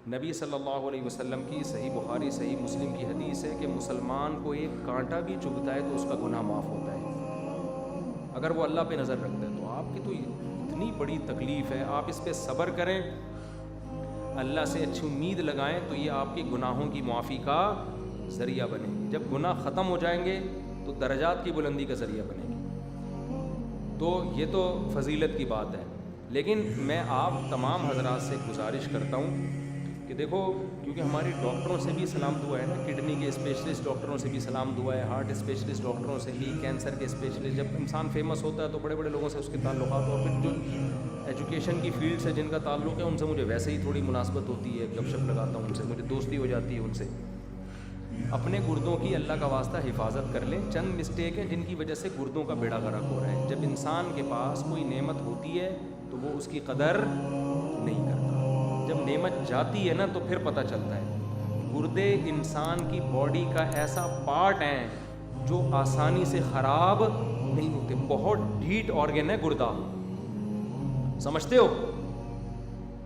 نبی صلی اللہ علیہ وسلم کی صحیح بخاری صحیح مسلم کی حدیث ہے کہ مسلمان کو ایک کانٹا بھی چبھتا ہے تو اس کا گناہ معاف ہوتا ہے اگر وہ اللہ پہ نظر رکھتا ہے. تو آپ کی تو اتنی بڑی تکلیف ہے, آپ اس پہ صبر کریں, اللہ سے اچھی امید لگائیں تو یہ آپ کے گناہوں کی معافی کا ذریعہ بنے گی. جب گناہ ختم ہو جائیں گے تو درجات کی بلندی کا ذریعہ بنے گی. تو یہ تو فضیلت کی بات ہے. لیکن میں آپ تمام حضرات سے گزارش کرتا ہوں کہ دیکھو, کیونکہ ہماری ڈاکٹروں سے بھی سلام دعا ہے نا, کڈنی کے اسپیشلسٹ ڈاکٹروں سے بھی سلام دعا ہے, ہارٹ اسپیشلسٹ ڈاکٹروں سے بھی, کینسر کے اسپیشلسٹ. جب انسان فیمس ہوتا ہے تو بڑے بڑے لوگوں سے اس کے تعلقات, اور پھر جو ایجوکیشن کی فیلڈ سے جن کا تعلق ہے ان سے مجھے ویسے ہی تھوڑی مناسبت ہوتی ہے, گپ شپ لگاتا ہوں ان سے, مجھے دوستی ہو جاتی ہے ان سے. اپنے گردوں کی اللہ کا واسطہ حفاظت کر لیں. چند مسٹیک ہیں جن کی وجہ سے گردوں کا بیڑا غرق ہو رہا ہے. جب انسان کے پاس کوئی نعمت ہوتی ہے تو وہ اس کی قدر نہیں کرتا, جب نعمت جاتی ہے نا تو پھر پتہ چلتا ہے. گردے انسان کی باڈی کا ایسا پارٹ ہیں جو آسانی سے خراب نہیں ہوتے. بہت ڈھیٹ آرگن ہے گردہ, سمجھتے ہو,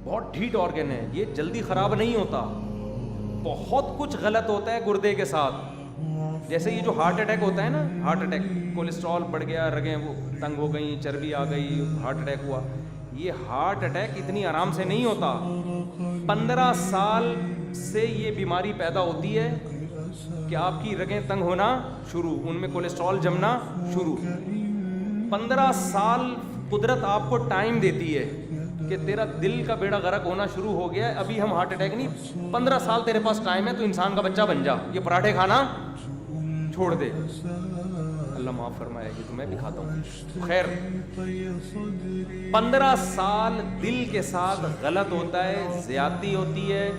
بہت ڈھیٹ آرگن ہے, یہ جلدی خراب نہیں ہوتا. بہت کچھ غلط ہوتا ہے گردے کے ساتھ. جیسے یہ جو ہارٹ اٹیک ہوتا ہے نا, ہارٹ اٹیک, کولیسٹرول بڑھ گیا, رگیں وہ تنگ ہو گئیں, چربی آ گئی, ہارٹ اٹیک ہوا. یہ ہارٹ اٹیک اتنی آرام سے نہیں ہوتا. 15 سال سے یہ بیماری پیدا ہوتی ہے کہ آپ کی رگیں تنگ ہونا شروع, ان میں کولیسٹرول جمنا شروع. 15 سال قدرت آپ کو ٹائم دیتی ہے کہ تیرا دل کا بیڑا غرق ہونا شروع ہو گیا ہے, ابھی ہم ہارٹ اٹیک نہیں, 15 سال تیرے پاس ٹائم ہے, تو انسان کا بچہ بن جا, یہ پراٹھے کھانا چھوڑ دے. اللہ معاف فرمائے گی تو میں بھی کھاتا ہوں. خیر, 15 سال دل کے ساتھ غلط ہوتا ہے, زیادتی ہوتی ہے,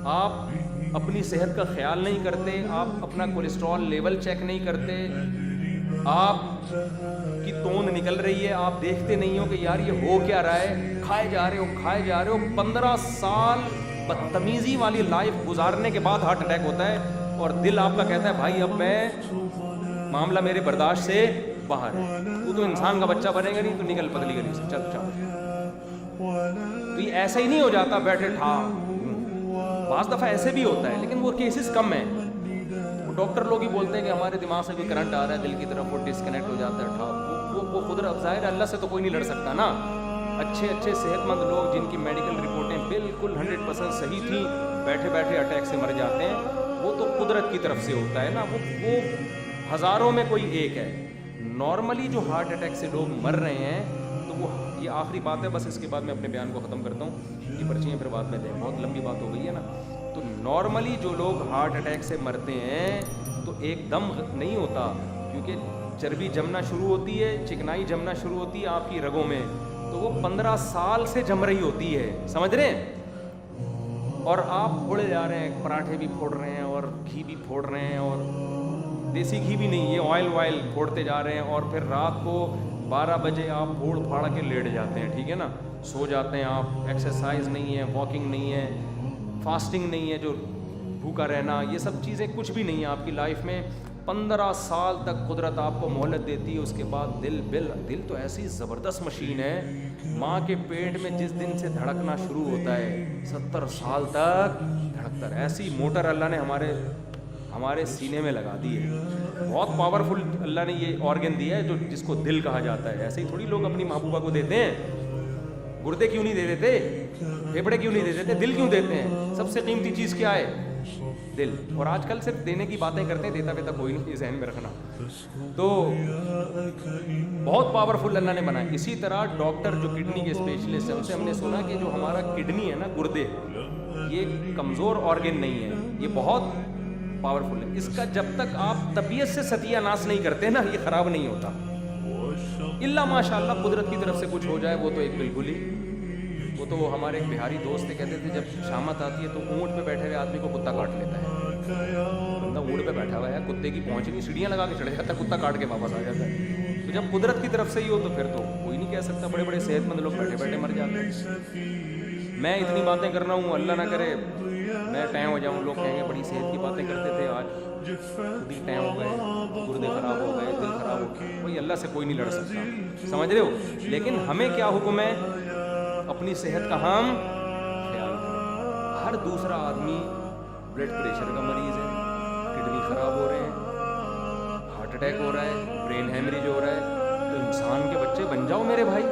آپ اپنی صحت کا خیال نہیں کرتے, آپ اپنا کولیسٹرول لیول چیک نہیں کرتے, آپ کی توند نکل رہی ہے, آپ دیکھتے نہیں ہو کہ یار یہ ہو کیا رہا ہے, کھائے جا رہے ہو. 15 سال بدتمیزی والی لائف گزارنے کے بعد ہارٹ اٹیک ہوتا ہے, اور دل آپ کا کہتا ہے بھائی اب میں, معاملہ میرے برداشت سے باہر ہے, تو انسان کا بچہ بنے گا نہیں, تو نکل پتلی گلی سے, چل چل. تو یہ ایسا ہی نہیں ہو جاتا بیٹھے ٹھا. بعض دفعہ ایسے بھی ہوتا ہے لیکن وہ کیسز کم ہیں. ڈاکٹر لوگ ہی بولتے ہیں کہ ہمارے دماغ سے کوئی کرنٹ آ رہا ہے دل کی طرف, وہ ڈسکنیکٹ ہو جاتا ہے ٹھا. وہ قدرت ظاہر ہے, اللہ سے تو کوئی نہیں لڑ سکتا نا. اچھے صحت مند لوگ جن کی میڈیکل رپورٹیں بالکل 100% صحیح تھیں, بیٹھے بیٹھے اٹیک سے مر جاتے ہیں, وہ تو قدرت کی طرف سے ہوتا ہے نا, وہ ہزاروں میں کوئی ایک ہے. نارملی جو ہارٹ اٹیک سے لوگ مر رہے ہیں, تو وہ یہ آخری بات ہے بس, اس کے بعد میں اپنے بیان کو ختم کرتا ہوں, یہ پرچیاں پھر بعد میں دیں, بہت لمبی بات ہو گئی ہے نا. تو نارملی جو لوگ ہارٹ اٹیک سے مرتے ہیں تو ایک دم نہیں ہوتا, کیونکہ چربی جمنا شروع ہوتی ہے, چکنائی جمنا شروع ہوتی ہے آپ کی رگوں میں, تو وہ 15 سال سے جم رہی ہوتی ہے, سمجھ رہے ہیں. اور آپ پھوڑے جا رہے ہیں, پراٹھے بھی پھوڑ رہے ہیں اور گھی بھی پھوڑ رہے ہیں, اور دیسی گھی بھی نہیں, یہ آئل پھوڑتے جا رہے ہیں, اور پھر رات کو 12 بجے آپ پھوڑ پھاڑ کے لیٹ جاتے ہیں, ٹھیک ہے نا, سو جاتے ہیں آپ. ایکسرسائز نہیں ہے, واکنگ نہیں ہے, فاسٹنگ نہیں ہے, جو بھوکا رہنا, یہ سب چیزیں کچھ بھی نہیں ہے آپ کی لائف میں. 15 سال تک قدرت آپ کو مہلت دیتی ہے. اس کے بعد دل تو ایسی زبردست مشین ہے, ماں کے پیٹ میں جس دن سے دھڑکنا شروع ہوتا ہے 70 سال تک دھڑکتا ہے. ایسی موٹر اللہ نے ہمارے سینے میں لگا دی ہے. بہت پاورفل اللہ نے یہ آرگن دیا ہے جو جس کو دل کہا جاتا ہے. ایسے ہی تھوڑی لوگ اپنی محبوبہ کو دیتے ہیں. گردے کیوں نہیں دے دیتے, پھیپھڑے کیوں نہیں دے دیتے, دل کیوں دیتے ہیں؟ سب سے قیمتی چیز کیا ہے؟ دل. اور آج کل صرف دینے کی باتیں کرتے ہیں, دیتا ویتا کوئی نہیں, ذہن میں رکھنا. تو بہت پاورفل اللہ نے بنایا. اسی طرح ڈاکٹر جو کڈنی کے اسپیشلسٹ ہیں, ان سے ہم نے سنا کہ جو ہمارا کڈنی ہے نا, گردے, یہ کمزور آرگن نہیں ہے, یہ بہت پاورفل ہے. اس کا جب تک آپ طبیعت سے ستیہ ناش نہیں کرتے نا, یہ خراب نہیں ہوتا. اللہ ماشاء اللہ قدرت کی طرف سے کچھ ہو جائے, وہ تو ایک بالکل ہی, وہ تو ہمارے ایک بہاری دوست تھے, کہتے تھے جب شامت آتی ہے تو اونٹ پہ بیٹھے ہوئے آدمی کو کتا کاٹ لیتا ہے. بندہ اونٹ پہ بیٹھا ہوا ہے, کتے کی پہنچ نہیں, سیڑھیاں لگا کے چڑھ جاتا ہے, کتا کاٹ کے واپس آ جاتا ہے. تو جب قدرت کی طرف سے ہی ہو تو پھر تو کوئی نہیں کہہ سکتا. بڑے بڑے صحت مند لوگ بیٹھے بیٹھے مر جاتے ہیں. میں اتنی باتیں کر رہا ہوں, اللہ نہ کرے میں ٹائم ہو جاؤں, لوگ کہیں گے بڑی صحت کی باتیں کرتے تھے, آج خود ہی ٹائم ہو گئے, گردے خراب ہو گئے, دل خراب ہو گئے. وہی اللہ سے کوئی نہیں لڑ سکتا, سمجھ رہے ہو. لیکن ہمیں کیا حکم ہے؟ اپنی صحت کا ہم خیال. ہر دوسرا آدمی بلڈ پریشر کا مریض ہے, کڈنی خراب ہو رہے ہیں, ہارٹ اٹیک ہو رہا ہے, برین ہیمریج ہو رہا ہے. تو انسان کے بچے بن جاؤ میرے بھائی.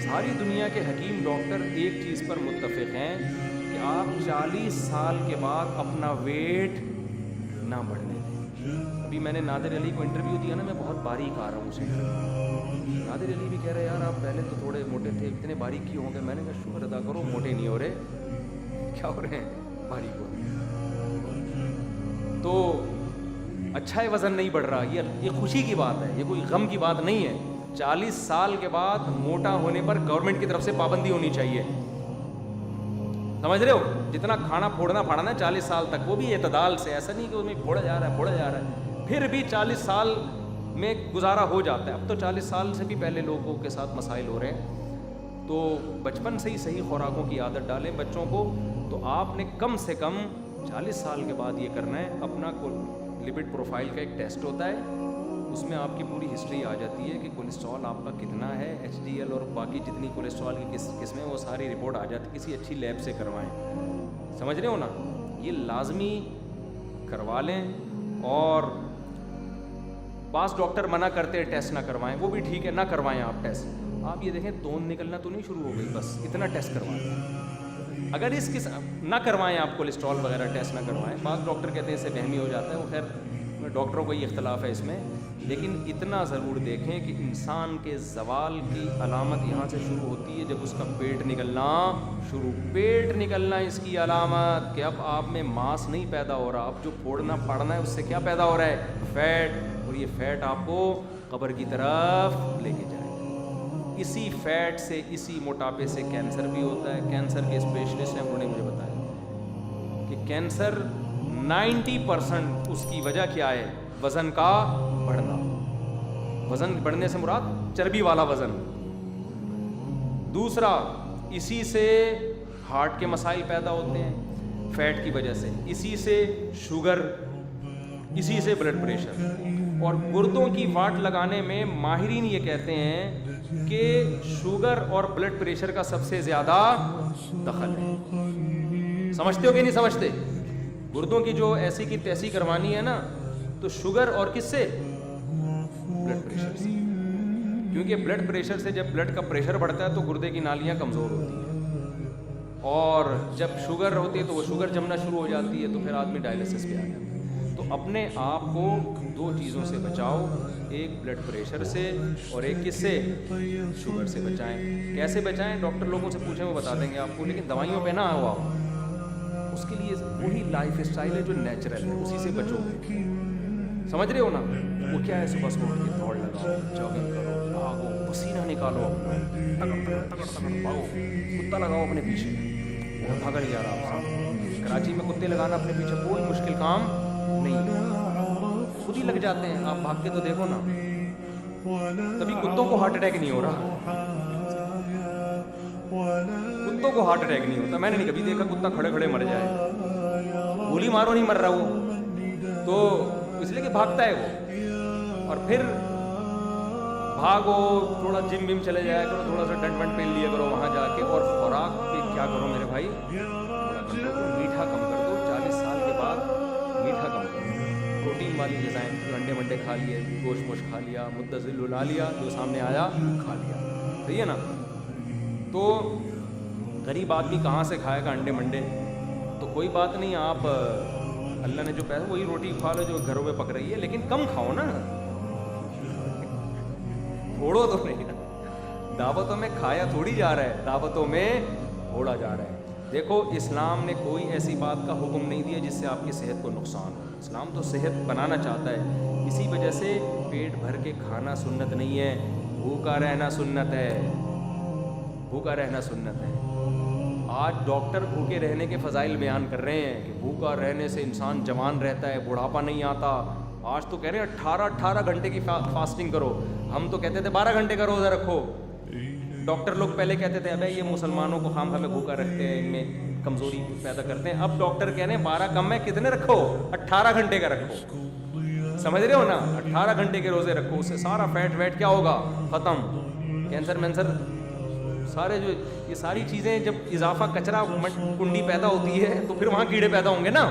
ساری دنیا کے حکیم ڈاکٹر ایک چیز پر متفق ہیں کہ آپ 40 سال کے بعد اپنا ویٹ نہ بڑھنے دیں. ابھی میں نے نادر علی کو انٹرویو دیا نا, میں بہت باریک آ رہا ہوں اسے. نادر علی بھی کہہ رہے یار آپ پہلے تو تھوڑے موٹے تھے, اتنے باریک کیوں ہو گئے؟ میں نے کہا شکر ادا کرو موٹے نہیں ہو رہے, کیا ہو رہے ہیں؟ باریک ہو رہے ہیں. تو اچھا ہے وزن نہیں بڑھ رہا, یہ خوشی کی بات ہے, یہ کوئی غم کی بات نہیں ہے. 40 سال کے بعد موٹا ہونے پر گورنمنٹ کی طرف سے پابندی ہونی چاہیے, سمجھ رہے ہو؟ جتنا کھانا پھوڑنا پھاڑنا ہے 40 سال تک, وہ بھی اعتدال سے, ایسا نہیں کہ اس میں پھوڑا جا رہا ہے, پھر بھی 40 سال میں گزارا ہو جاتا ہے. اب تو 40 سال سے بھی پہلے لوگوں کے ساتھ مسائل ہو رہے ہیں. تو بچپن سے ہی صحیح خوراکوں کی عادت ڈالیں بچوں کو. تو آپ نے کم سے کم 40 سال کے بعد یہ کرنا ہے. اپنا لپڈ پروفائل کا ایک ٹیسٹ ہوتا ہے, اس میں آپ کی پوری ہسٹری آ جاتی ہے کہ کولیسٹرول آپ کا کتنا ہے, ایچ ڈی ایل اور باقی جتنی کولیسٹرول کی قسمیں, وہ ساری رپورٹ آ جاتی ہے. کسی اچھی لیب سے کروائیں, سمجھ رہے ہو نا؟ یہ لازمی کروا لیں. اور بعض ڈاکٹر منع کرتے ہیں ٹیسٹ نہ کروائیں, وہ بھی ٹھیک ہے, نہ کروائیں آپ ٹیسٹ. آپ یہ دیکھیں توند نکلنا تو نہیں شروع ہو گئی, بس اتنا ٹیسٹ کروائیں. اگر نہ کروائیں آپ کولیسٹرول وغیرہ ٹیسٹ نہ کروائیں. بعض ڈاکٹر کہتے ہیں اس سے وہمی ہو جاتا ہے, وہ خیر ڈاکٹروں کو یہ اختلاف ہے اس میں. لیکن اتنا ضرور دیکھیں کہ انسان کے زوال کی علامت یہاں سے شروع ہوتی ہے جب اس کا پیٹ نکلنا اس کی علامت, کہ اب آپ میں ماس نہیں پیدا ہو رہا, اب جو پھوڑنا پھاڑنا ہے اس سے کیا پیدا ہو رہا ہے؟ فیٹ. اور یہ فیٹ آپ کو قبر کی طرف لے کے جائے. اسی فیٹ سے, اسی موٹاپے سے کینسر بھی ہوتا ہے. کینسر کے اسپیشلسٹ ہیں, انہوں نے مجھے بتایا کہ کینسر 90% اس کی وجہ کیا ہے؟ وزن کا بڑھنا. وزن بڑھنے سے مراد چربی والا وزن. دوسرا, اسی سے ہارٹ کے مسائل پیدا ہوتے ہیں فیٹ کی وجہ سے, اسی سے شوگر, اسی سے بلڈ پریشر. اور گردوں کی واٹ لگانے میں ماہرین یہ کہتے ہیں کہ شوگر اور بلڈ پریشر کا سب سے زیادہ دخل ہے. سمجھتے ہو کہ نہیں سمجھتے؟ گردوں کی جو ایسی کی تیسی کروانی ہے نا, تو شوگر اور کس سے؟ بلڈ پریشر سے. کیونکہ بلڈ پریشر سے جب بلڈ کا پریشر بڑھتا ہے تو گردے کی نالیاں کمزور ہوتی ہیں, اور جب شوگر ہوتی ہے تو وہ شوگر جمنا شروع ہو جاتی ہے, تو پھر آدمی ڈائلسس پہ آ جاتا ہے. تو اپنے آپ کو 2 چیزوں سے بچاؤ, ایک بلڈ پریشر سے اور ایک کس سے؟ شوگر سے بچائیں. کیسے بچائیں؟ ڈاکٹر لوگوں سے پوچھیں, وہ بتا دیں گے آپ کو, لیکن دوائیوں پہ نہ ہوا. اس کے لیے وہی لائف اسٹائل ہے جو نیچرل ہے, اسی سے بچو. سمجھ رہے ہو نا؟ وہ کیا ہے؟ صبح صبح اٹھ کے دوڑ لگاؤ, جاگنگ کرو, بھاگو, پسینہ نکالو اپنا, بھاگو, کتا لگاؤ اپنے پیچھے, وہ بھاگا نہیں جا رہا آپ سے. کراچی میں کتے لگانا اپنے پیچھے کوئی مشکل کام نہیں, خود ہی لگ جاتے ہیں. آپ بھاگ کے تو دیکھو نا, کبھی کتوں کو ہارٹ اٹیک نہیں ہو رہا. کتوں کو ہارٹ اٹیک نہیں ہوتا, میں نے نہیں کبھی دیکھا کتا کھڑے کھڑے مر جائے. گولی مارو نہیں مر رہا وہ, تو اس لیے کہ بھاگتا ہے وہ. اور پھر بھاگو, تھوڑا جم وم چلے جایا کرو, تھوڑا سا ڈنٹ ونٹ پہن لیا کرو وہاں جا کے. اور خوراک پہ کیا کرو میرے بھائی, میٹھا کم کر دو. 40 سال کے بعد میٹھا کم کر دو. پروٹین والی غذائیں, انڈے منڈے کھا لیے, گوشت ووشت کھا لیا, متصل الا لیا, جو سامنے آیا کھا لیا, صحیح ہے نا. تو غریب آدمی کہاں سے کھائے گا انڈے منڈے؟ تو کوئی بات نہیں, آپ اللہ نے جو پیسہ وہی روٹی کھا لو جو گھروں میں پک رہی ہے, لیکن کم کھاؤ نا, تھوڑو تو نہیں. دعوتوں میں کھایا تھوڑی جا رہا ہے, دعوتوں میں تھوڑا جا رہا ہے. دیکھو اسلام نے کوئی ایسی بات کا حکم نہیں دیا جس سے آپ کی صحت کو نقصان ہو. اسلام تو صحت بنانا چاہتا ہے. اسی وجہ سے پیٹ بھر کے کھانا سنت نہیں ہے, بھوکا رہنا سنت ہے. بھوکا رہنا سنت ہے. آج ڈاکٹر بھوکے رہنے کے فضائل بیان کر رہے ہیں کہ بھوکا رہنے سے انسان جوان رہتا ہے, بڑھاپا نہیں آتا. آج تو کہہ رہے ہیں 18 گھنٹے کی فاسٹنگ کرو. ہم تو کہتے تھے 12 گھنٹے کا روزہ رکھو. ڈاکٹر لوگ پہلے کہتے تھے ابے یہ مسلمانوں کو خام خواہ میں بھوکا رکھتے ہیں, ان میں کمزوری پیدا کرتے ہیں. اب ڈاکٹر کہہ رہے ہیں 12 کم ہے, کتنے رکھو؟ 18 گھنٹے کا رکھو. سمجھ رہے ہو نا؟ 18 گھنٹے کے روزے رکھو, اس سے سارا فیٹ ویٹ کیا ہوگا؟ ختم. کینسر مینسر سارے جو یہ ساری چیزیں جب اضافہ کچرا کنڈی پیدا ہوتی ہے تو پھر وہاں کیڑے پیدا ہوں گے نا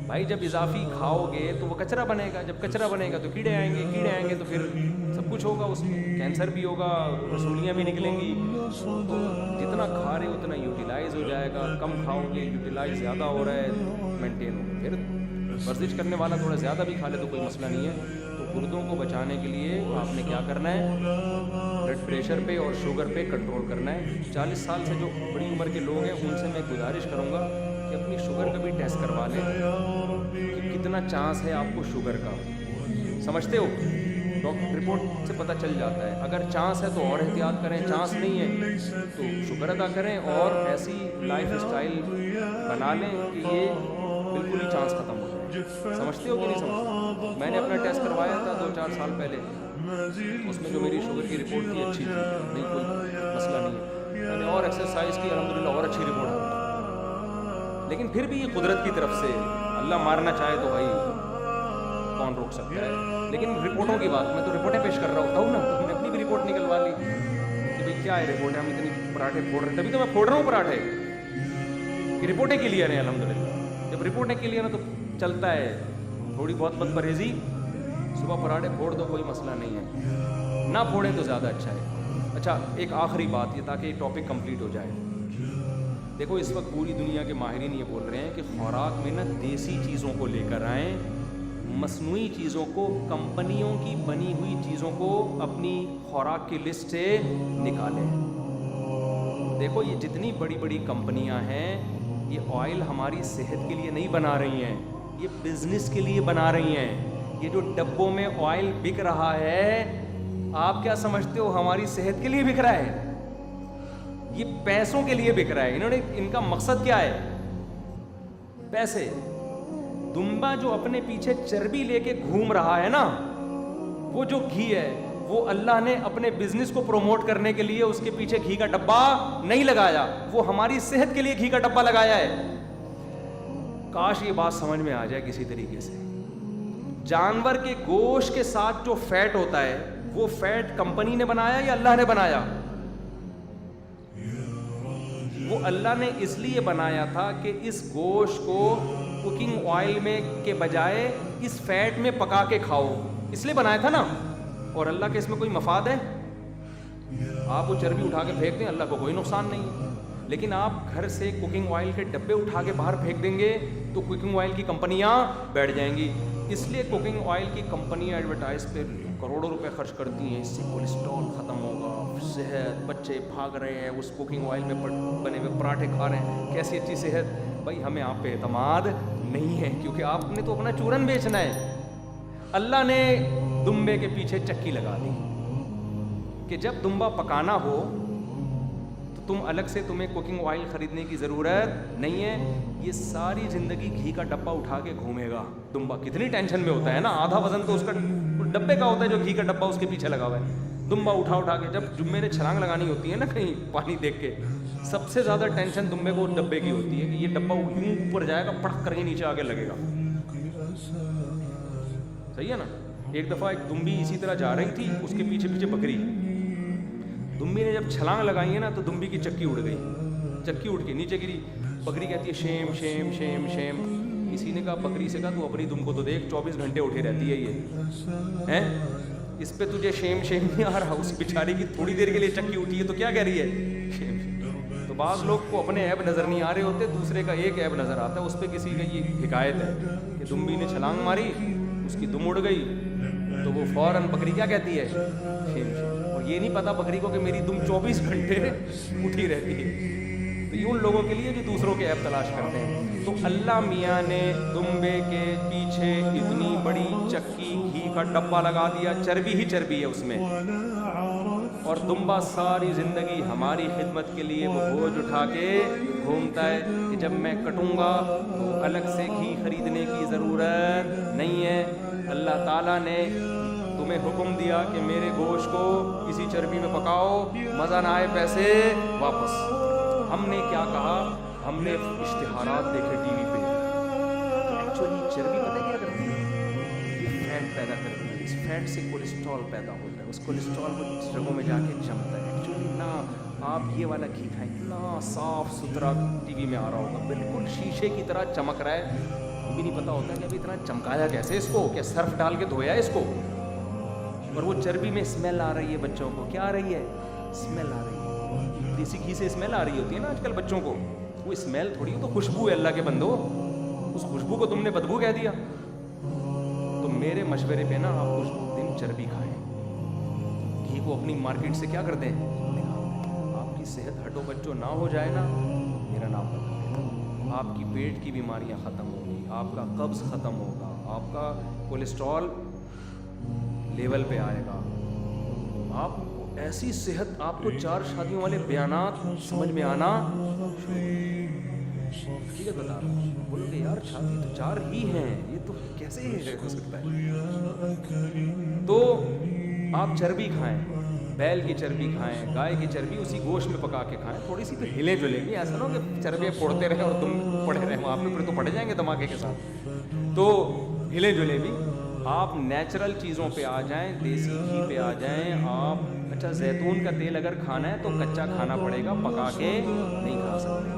بھائی. جب اضافی کھاؤ گے تو وہ کچرا بنے گا, جب کچرا بنے گا تو کیڑے آئیں گے تو پھر سب کچھ ہوگا, اس میں کینسر بھی ہوگا, رسولیاں بھی نکلیں گی. تو جتنا کھا رہے اتنا یوٹیلائز ہو جائے گا, کم کھاؤ گے یوٹیلائز زیادہ ہو رہا ہے مینٹین ہوگا. پھر ورزش کرنے والا تھوڑا زیادہ بھی کھا لے تو کوئی مسئلہ نہیں ہے. تو گردوں کو بچانے کے لیے آپ نے کیا کرنا ہے, بلڈ پریشر پہ اور شوگر پہ کنٹرول کرنا ہے. 40 سال سے جو بڑی عمر کے لوگ ہیں ان سے میں گزارش کروں گا کہ اپنی شوگر کا بھی ٹیسٹ کروا لیں کہ کتنا چانس ہے آپ کو شوگر کا. سمجھتے ہو, ڈاکٹر رپورٹ سے پتہ چل جاتا ہے. اگر چانس ہے تو اور احتیاط کریں, چانس نہیں ہے تو شکر ادا کریں اور ایسی لائف اسٹائل بنا لیں کہ یہ بالکل ہی چانس ختم ہو جائے. سمجھتے ہو کہ نہیں سمجھتے؟ میں نے اپنا ٹیسٹ کروایا تھا 2-4 سال پہلے, اس میں جو میری شوگر کی رپورٹ تھی اچھی تھی, نہیں کوئی مسئلہ نہیں ہے. میں نے اور ایکسرسائز کی, الحمدللہ اور اچھی رپورٹ آئی. لیکن پھر بھی یہ قدرت کی طرف سے, اللہ مارنا چاہے تو بھائی کون روک سکتا ہے. لیکن رپورٹوں کی بات, میں تو رپورٹیں پیش کر رہا ہوتا ہوں نا, تو میں نے اپنی بھی رپورٹ نکلوا لی کہ بھائی کیا ہے رپورٹ ہے, ہم اتنی پراٹھے پھوڑ رہے ہیں, تبھی تو میں پھوڑ رہا ہوں پراٹھے کہ رپورٹیں کلیئر ہیں الحمدللہ. جب رپورٹیں کلیئر ہیں تو چلتا ہے, تھوڑی بہت بد پرہیزی, صبح پراٹھے پھوڑ دو کوئی مسئلہ نہیں ہے, نہ پھوڑیں تو زیادہ اچھا ہے. اچھا ایک آخری بات یہ تاکہ یہ ٹاپک کمپلیٹ ہو جائے. دیکھو اس وقت پوری دنیا کے ماہرین یہ بول رہے ہیں کہ خوراک میں نا دیسی چیزوں کو لے کر آئیں, مصنوعی چیزوں کو, کمپنیوں کی بنی ہوئی چیزوں کو اپنی خوراک کی لسٹ سے نکالیں. دیکھو یہ جتنی بڑی بڑی کمپنیاں ہیں یہ آئل ہماری صحت کے لیے نہیں بنا رہی ہیں, یہ بزنس کے لیے بنا رہی ہیں. یہ جو ڈبوں میں آئل بک رہا ہے آپ کیا سمجھتے ہو ہماری صحت کے لیے بک رہا ہے؟ یہ پیسوں کے لیے بک رہا ہے. انہوں نے, ان کا مقصد کیا ہے؟ پیسے. دمبا جو اپنے پیچھے چربی لے کے گھوم رہا ہے نا, وہ جو گھی ہے وہ اللہ نے اپنے بزنس کو پروموٹ کرنے کے لیے اس کے پیچھے گھی کا ڈبہ نہیں لگایا, وہ ہماری صحت کے لیے گھی کا ڈبہ لگایا ہے. کاش یہ بات سمجھ میں آ جائے کسی طریقے سے. جانور کے گوشت کے ساتھ جو فیٹ ہوتا ہے وہ فیٹ کمپنی نے بنایا یا اللہ نے بنایا؟ وہ اللہ نے اس لیے بنایا تھا کہ اس گوشت کو کوکنگ آئل میں کے بجائے اس فیٹ میں پکا کے کھاؤ, اس لیے بنایا تھا نا. اور اللہ کے اس میں کوئی مفاد ہے؟ آپ وہ چربی اٹھا کے پھینک دیں, اللہ کو کوئی نقصان نہیں. لیکن آپ گھر سے کوکنگ آئل کے ڈبے اٹھا کے باہر پھینک دیں گے تو کوکنگ آئل کی کمپنیاں بیٹھ جائیں گی. اس لیے کوکنگ آئل کی کمپنیاں ایڈورٹائز پہ کروڑوں روپے خرچ کرتی ہیں, اس سے کولیسٹرول ختم ہوگا, صحت, بچے بھاگ رہے ہیں اس کوکنگ آئل میں بنے ہوئے پراٹھے کھا رہے ہیں, کیسی اچھی صحت. بھائی ہمیں آپ پہ اعتماد نہیں ہے کیونکہ آپ نے تو اپنا چورن بیچنا ہے. اللہ نے دمبے کے پیچھے چکی لگا دی کہ جب دمبا پکانا ہو تو تم الگ سے, تمہیں کوکنگ آئل خریدنے کی ضرورت نہیں ہے. یہ ساری زندگی گھی کا ڈبہ اٹھا کے گھومے گا دمبا. کتنی ٹینشن میں ہوتا ہے نا, آدھا وزن تو اس کا ڈبے کا ہوتا ہے جو گھی کا ڈبہ اس کے پیچھے لگا ہوا ہے. دمبا اٹھا کے, جب جمعے نے چھلانگ لگانی ہوتی ہے نا کہیں پانی دیکھ کے, سب سے زیادہ ٹینشن دمبے کو ڈبے کی ہوتی ہے کہ یہ ڈبہ یوں اوپر جائے گا, پڑک کر کے نیچے آگے لگے گا. صحیح ہے نا. ایک دفعہ ایک دمبی اسی طرح جا رہی تھی, اس کے پیچھے پیچھے بکری. دمبی نے جب چھلانگ لگائی ہے نا تو دمبی کی چکی اڑ گئی, چکی اڑ کے نیچے گری. بکری کہتی ہے شیم شیم شیم شیم. کسی نے کہا, بکری سے کہا, تو اپنی دم کو تو دیکھ 24 گھنٹے اٹھے رہتی ہے یہ ہیں, اس پہ تجھے شیم شیم نہیں آ رہا. اس بیچاری کی تھوڑی دیر کے لیے چکی اٹھی ہے تو کیا کہہ رہی ہے, شیم شیم. تو بعض لوگ کو اپنے عیب نظر نہیں آ رہے ہوتے, دوسرے کا ایک عیب نظر آتا ہے. اس پہ کسی کا یہ حکایت ہے کہ دمبی نے چھلانگ ماری, اس کی دم اڑ گئی, تو وہ فوراً بکری کیا کہتی ہے, شیم شیم. اور یہ نہیں پتا بکری کو کہ میری دم 24 گھنٹے اٹھی رہتی ہے. تو یہ ان لوگوں کے لیے جو دوسروں کے عیب تلاش کرتے ہیں. تو اللہ میاں نے دمبے کے پیچھے اتنی بڑی چکی گھی کا ڈبہ لگا دیا, چربی ہی چربی ہے اس میں, اور دمبا ساری زندگی ہماری خدمت کے لیے وہ بوجھ اٹھا کے گھومتا ہے کہ جب میں کٹوں گا تو الگ سے گھی خریدنے کی ضرورت نہیں ہے. اللہ تعالیٰ نے تمہیں حکم دیا کہ میرے گوشت کو اسی چربی میں پکاؤ, مزہ نہ آئے پیسے واپس. ہم نے کیا کہا, ہم نے اشتہارات دیکھے ٹی وی پہ. ایکچولی چربی پتہ کیا کرتی ہے, یہ فیٹ پیدا کرتی ہے. اس فیٹ سے کولیسٹرول پیدا ہوتا ہے, اس کولیسٹرول کو رگوں میں جا کے جمتا ہے. ایکچولی نا آپ یہ والا گھی کھائیں, اتنا صاف ستھرا ٹی وی میں آ رہا ہوگا, بالکل شیشے کی طرح چمک رہا ہے, بھی نہیں پتا ہوتا کہ ابھی اتنا چمکایا کیسے اس کو, کیا صرف ڈال کے دھویا اس کو. اور وہ چربی میں اسمیل آ رہی ہے بچوں کو, کیا آ رہی ہے, اسمیل آ رہی ہے. دیسی گھی سے اسمیل آ رہی ہوتی ہے نا آج کل بچوں کو, وہ اسمیل تھوڑی, وہ تو خوشبو ہے اللہ کے بندو, اس خوشبو کو تم نے بدبو کہہ دیا. تو میرے مشورے پہ نا آپ کچھ دن چربی کھائیں, گھی کو اپنی مارکیٹ سے کیا کر دیں, آپ کی صحت ہٹو بچوں نہ ہو جائے نا, میرا نام بتا, آپ کی پیٹ کی بیماریاں ختم ہوگی, آپ کا قبض ختم ہوگا, آپ کا کولیسٹرول لیول پہ آئے گا, آپ کو ایسی صحت, آپ کو 4 شادیوں والے بیانات سمجھ میں آنا, حقیقت بتا رہا ہوں, بولو گے یار شادی تو 4 ہی ہیں, یہ تو کیسے ہو سکتا ہے. تو آپ چربی کھائیں, بیل کی چربی کھائیں, گائے کی چربی اسی گوشت میں پکا کے کھائیں, تھوڑی سی تو ہلے جلیں گی, ایسا نہ ہو کہ چربی پھوڑتے رہے اور تم پڑے رہے وہاں پہ, پھر تو پڑے جائیں گے دھماکے کے ساتھ. تو ہلے جلیں بھی, آپ نیچرل چیزوں پہ آ جائیں, دیسی گھی پہ آ جائیں آپ. اچھا زیتون کا تیل اگر کھانا ہے تو کچا کھانا پڑے گا, پکا کے نہیں کھا سکتے.